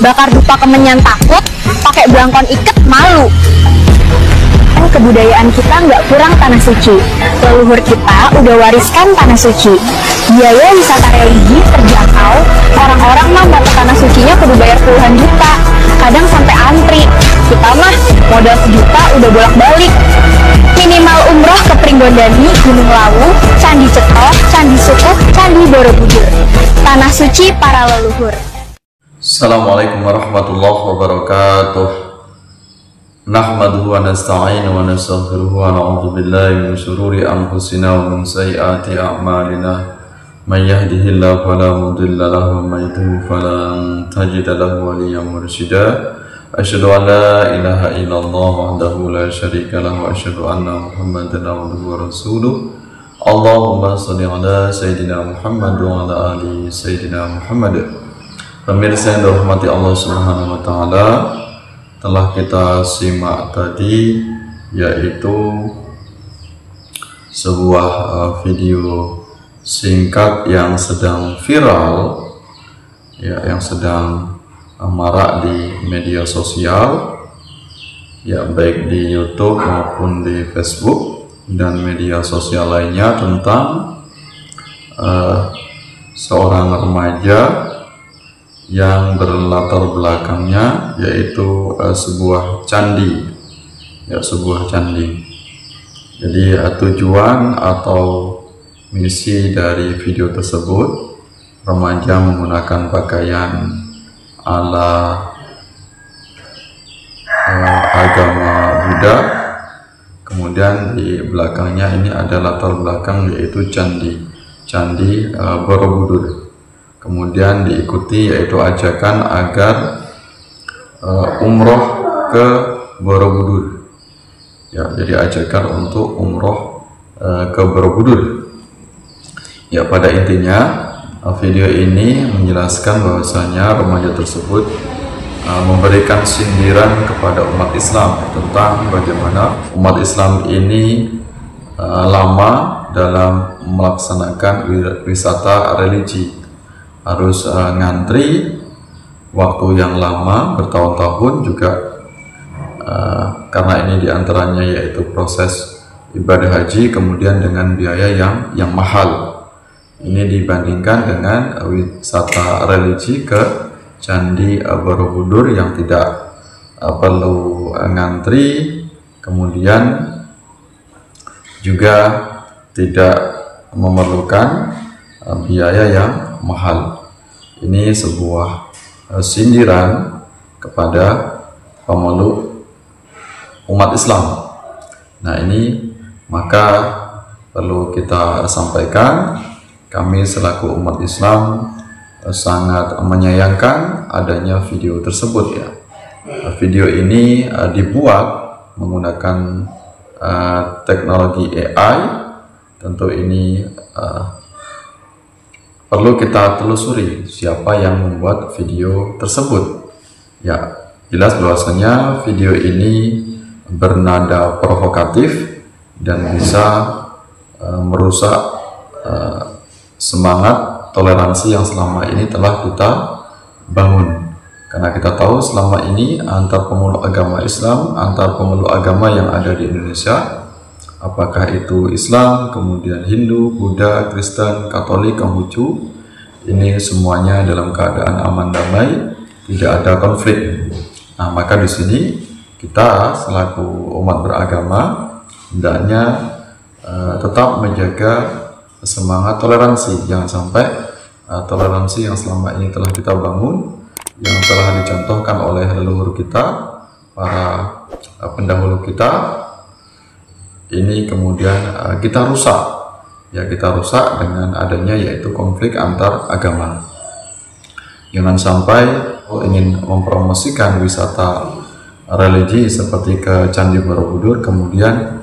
bakar dupa kemenyan takut, pakai belangkon iket malu. Kebudayaan kita nggak kurang tanah suci. Leluhur kita udah wariskan tanah suci. Biaya wisata religi terjangkau. Orang-orang mah mau ke tanah sucinya kudu bayar puluhan juta. Kadang sampai antri. Kita mah modal sejuta udah bolak-balik. Minimal umroh ke Pringgondani, Gunung Lawu, Candi Cetok, Candi Sukuk, Candi Borobudur. Tanah suci para leluhur. Assalamualaikum warahmatullahi wabarakatuh. Nahmaduhu wa nasta'inuhu wa nastaghfiruhu wa na'udzu billahi min shururi anfusina wa min sayyiati a'malina. May yahdihillahu fala mudilla lahu wa may yudlil falan tajida lahu waliyyan mursyida. Asyhadu an la ilaha illallah wahdahu la syarika lahu wa asyhadu anna Muhammadan abduhu wa rasuluh. Allahumma shalli ala sayyidina Muhammad wa ala ali sayyidina Muhammad. Pemirsa yang dirahmati Allah Subhanahu wa taala, telah kita simak tadi yaitu sebuah video singkat yang sedang viral, ya, yang sedang marak di media sosial, ya, baik di YouTube maupun di Facebook dan media sosial lainnya, tentang seorang remaja yang berlatar belakangnya yaitu sebuah candi, ya, sebuah candi. Jadi tujuan atau misi dari video tersebut, remaja menggunakan pakaian ala agama Buddha, kemudian di belakangnya ini ada latar belakang yaitu Candi Borobudur. Kemudian diikuti yaitu ajakan agar umroh ke Borobudur, ya, jadi ajakan untuk umroh ke Borobudur. Ya, pada intinya video ini menjelaskan bahwasanya remaja tersebut memberikan sindiran kepada umat Islam tentang bagaimana umat Islam ini lama dalam melaksanakan wisata religi, harus ngantri waktu yang lama bertahun-tahun juga, karena ini diantaranya yaitu proses ibadah haji, kemudian dengan biaya yang mahal. Ini dibandingkan dengan wisata religi ke Candi Borobudur yang tidak perlu ngantri, kemudian juga tidak memerlukan biaya yang mahal. Ini sebuah sindiran kepada pemeluk umat Islam. Nah, ini maka perlu kita sampaikan, kami selaku umat Islam sangat menyayangkan adanya video tersebut, ya. Video ini dibuat menggunakan teknologi AI. Tentu ini perlu kita telusuri siapa yang membuat video tersebut. Ya, jelas bahwasanya video ini bernada provokatif dan bisa merusak semangat toleransi yang selama ini telah kita bangun. Karena kita tahu selama ini antar pemeluk agama Islam, antar pemeluk agama yang ada di Indonesia, apakah itu Islam, kemudian Hindu, Buddha, Kristen, Katolik, Konghucu, ini semuanya dalam keadaan aman damai, tidak ada konflik. Nah, maka di sini kita selaku umat beragama hendaknya tetap menjaga semangat toleransi. Jangan sampai toleransi yang selama ini telah kita bangun, yang telah dicontohkan oleh leluhur kita, para pendahulu kita, ini kemudian kita rusak, ya, kita rusak dengan adanya yaitu konflik antar agama. Jangan sampai ingin mempromosikan wisata religi seperti ke Candi Borobudur kemudian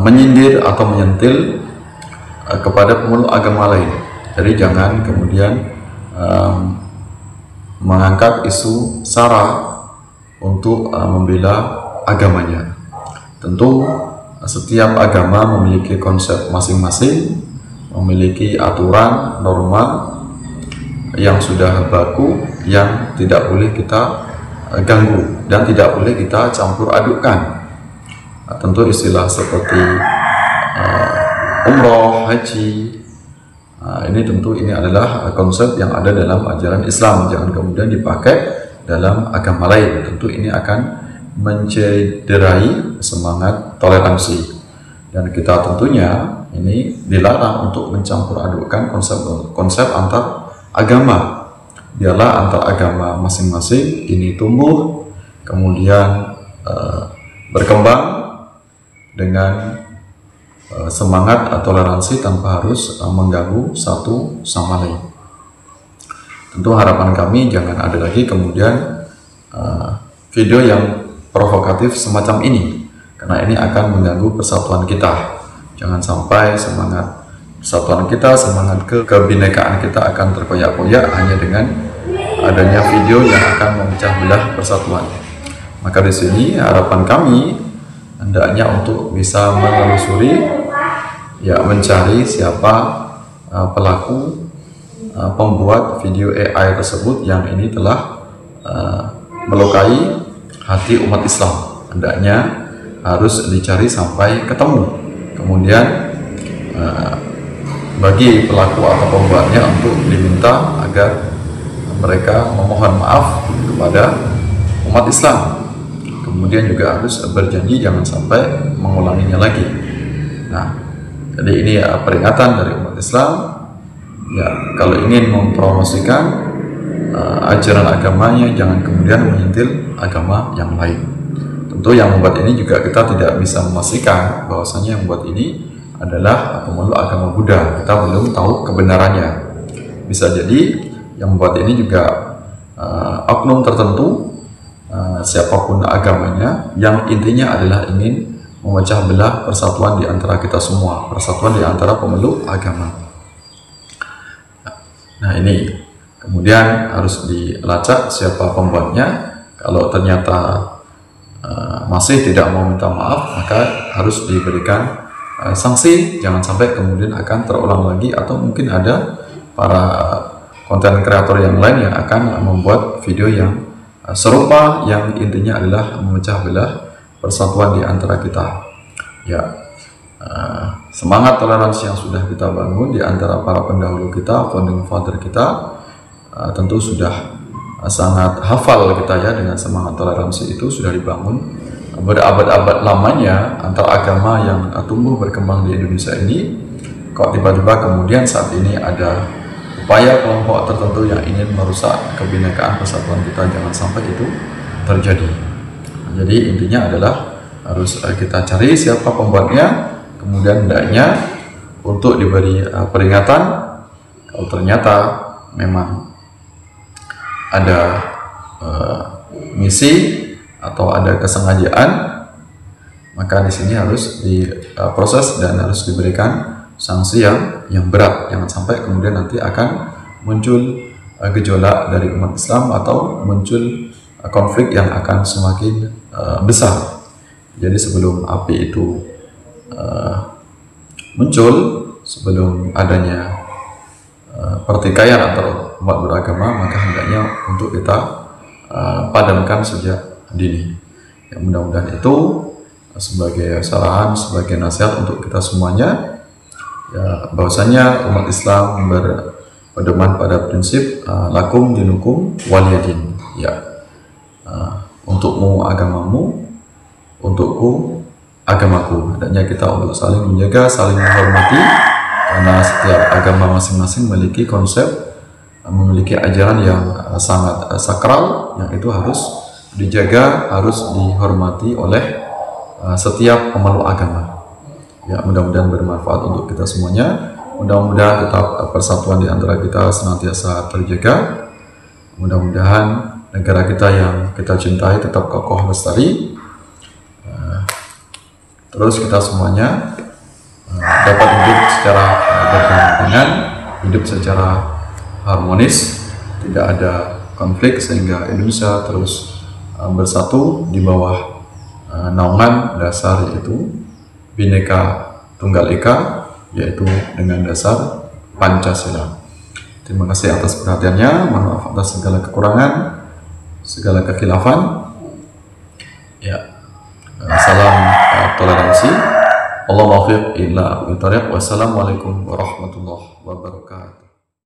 menyindir atau menyentil kepada pemeluk agama lain. Jadi jangan kemudian mengangkat isu sara untuk membela agamanya. Tentu setiap agama memiliki konsep masing-masing, memiliki aturan, norma yang sudah baku yang tidak boleh kita ganggu dan tidak boleh kita campur adukkan. Tentu istilah seperti umroh, haji, ini tentu ini adalah konsep yang ada dalam ajaran Islam, jangan kemudian dipakai dalam agama lain. Tentu ini akan mencederai semangat toleransi, dan kita tentunya ini dilarang untuk mencampur adukkan konsep antar agama. Biarlah antar agama masing-masing ini tumbuh kemudian berkembang dengan semangat toleransi tanpa harus mengganggu satu sama lain. Tentu harapan kami jangan ada lagi kemudian video yang provokatif semacam ini, karena ini akan mengganggu persatuan kita. Jangan sampai semangat persatuan kita, semangat kebinekaan kita akan terkoyak-koyak hanya dengan adanya video yang akan memecah belah persatuan. Maka di sini harapan kami hendaknya untuk bisa menelusuri, ya, mencari siapa pelaku pembuat video AI tersebut yang ini telah melukai hati umat Islam. Hendaknya harus dicari sampai ketemu. Kemudian bagi pelaku atau pembuatnya untuk diminta agar mereka memohon maaf kepada umat Islam. Kemudian juga harus berjanji jangan sampai mengulanginya lagi. Nah, jadi ini peringatan dari umat Islam. Ya, kalau ingin mempromosikan ajaran agamanya, jangan kemudian menyentil agama yang lain. Tentu yang membuat ini juga kita tidak bisa memastikan bahwasanya yang membuat ini adalah pemeluk agama Buddha. Kita belum tahu kebenarannya. Bisa jadi yang membuat ini juga oknum tertentu, siapapun agamanya, yang intinya adalah ingin memecah belah persatuan di antara kita semua, persatuan di antara pemeluk agama. Nah, ini kemudian harus dilacak siapa pembuatnya. Kalau ternyata masih tidak mau minta maaf, maka harus diberikan sanksi. Jangan sampai kemudian akan terulang lagi, atau mungkin ada para konten kreator yang lain yang akan membuat video yang serupa, yang intinya adalah memecah belah persatuan di antara kita. Ya, semangat toleransi yang sudah kita bangun di antara para pendahulu kita, founding father kita, tentu sudah sangat hafal kita ya dengan semangat toleransi itu sudah dibangun berabad-abad lamanya antar agama yang tumbuh berkembang di Indonesia ini. Kok tiba-tiba kemudian saat ini ada upaya kelompok tertentu yang ingin merusak kebinekaan persatuan kita, jangan sampai itu terjadi. Jadi intinya adalah harus kita cari siapa pembuatnya, kemudian hendaknya untuk diberi peringatan. Kalau ternyata memang ada misi atau ada kesengajaan, maka di sini harus diproses dan harus diberikan sanksi yang berat. Jangan sampai kemudian nanti akan muncul gejolak dari umat Islam atau muncul konflik yang akan semakin besar. Jadi sebelum api itu muncul, sebelum adanya pertikaian antara umat beragama, maka hendaknya untuk kita padamkan sejak dini. Ya, mudah-mudahan itu sebagai saran, sebagai nasihat untuk kita semuanya, ya, bahwasanya umat Islam berpedoman pada prinsip lakum dinukum waliyadin. Ya, untukmu agamamu, untukku agamaku. Hendaknya kita untuk saling menjaga, saling menghormati, karena setiap agama masing-masing memiliki konsep, memiliki ajaran yang sangat sakral, yang itu harus dijaga, harus dihormati oleh setiap pemeluk agama. Ya, mudah-mudahan bermanfaat untuk kita semuanya. Mudah-mudahan tetap persatuan di antara kita senantiasa terjaga. Mudah-mudahan negara kita yang kita cintai tetap kokoh lestari. Terus kita semuanya dapat hidup secara berdampingan, hidup secara harmonis, tidak ada konflik, sehingga Indonesia terus bersatu di bawah naungan dasar, yaitu Bhinneka Tunggal Ika, yaitu dengan dasar Pancasila. Terima kasih atas perhatiannya. Mohon maaf atas segala kekurangan, segala kekhilafan. Ya, salam toleransi. Allah muwaffiq ila aqwamit thoriq. Wassalamualaikum warahmatullahi wabarakatuh.